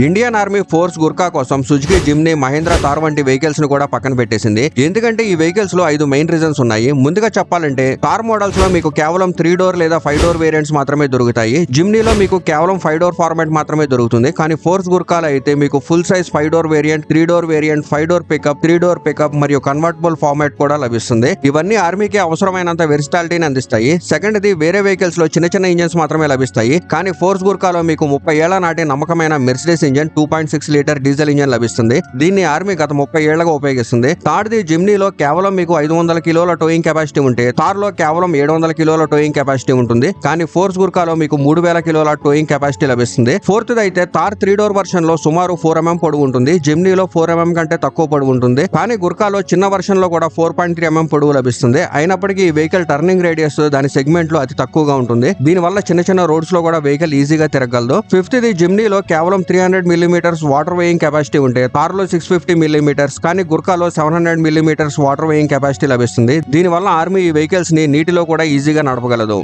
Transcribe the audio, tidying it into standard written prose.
Indian army force Gurkha కోసం Suzuki Jimny, Mahindra Thar వంటి vehicles ను కూడా పక్కన పెట్టేసింది. ఎందుకంటే ఈ వెహికల్స్ లో 5 మెయిన్ రీజన్స్ ఉన్నాయి. ముందుగా చెప్పాలంటే థార్ మోడల్స్ లో మీకు కేవలం 3 డోర్ లేదా 5 డోర్ వేరియంట్స్ మాత్రమే దొరుకుతాయి. జిమ్నీలో మీకు కేవలం 5 డోర్ ఫార్మాట్ మాత్రమే దొరుకుతుంది. కానీ ఫోర్స్ గుర్కాలో అయితే మీకు full size 5 door variant, 3 door variant, 5 door pickup, 3 door pickup మరియు కన్వర్టబుల్ ఫార్మాట్ కూడా లభిస్తుంది. ఇవన్నీ ఆర్మీకి అవసరమైనంత వెర్సిటాలిటీని అందిస్తాయి. సెకండ్ ది వేరే వెహికల్స్ లో చిన్న చిన్న ఇంజన్స్ మాత్రమే లభిస్తాయి. కానీ ఫోర్స్ గుర్కాలో మీకు 30 ఏళ్ల నాటి నమ్మకమైన Mercedes engine 2.6 litre diesel engine లభిస్తుంది. దీన్ని ఆర్మీ గత 30 ఏళ్లుగా ఉపయోగిస్తుంది. థార్ ది జిమ్నీలో కేవలం మీకు 500 కిలోల టోయింగ్ కెపాసిటీ ఉంటే థార్ లో కేవలం 700 కిలోల టోయింగ్ కెపాసిటీ ఉంటుంది. కానీ ఫోర్స్ గుర్కాలో మీకు 3000 కిలోల టోయింగ్ కెపాసిటీ లభిస్తుంది. ఫోర్త్ అయితే థార్ 3 డోర్ వర్షన్ లో సుమారు 4 mm పొడవు ఉంటుంది. జిమ్నీలో 4 mm కంటే తక్కువ పొడవు ఉంటుంది. కానీ గుర్కాలో చిన్న వర్షన్ లో కూడా 4.3 mm పొడవు లభిస్తుంది. అయినప్పటికీ ఈ వెహికల్ టర్నింగ్ రేడియస్ దాని సెగ్మెంట్ లో అతి తక్కువగా ఉంటుంది. దీని వల్ల చిన్న చిన్న రోడ్స్ లో కూడా వెహికల్ ఈజీగా తిరగలదు. ఫిఫ్త్ ది జిమ్నీలో కేవలం 300 mm వాటర్ వేయింగ్ కెపాసిటీ ఉంటే థార్ లో 650 mm, కానీ గుర్కాలో 700 mm వాటర్ వేయింగ్ కెపాసిటీ లభిస్తుంది. దీని వల్ల ఆర్మీ ఈ వెహికల్స్ ని నీటిలో కూడా ఈజీగా నడపగలదు.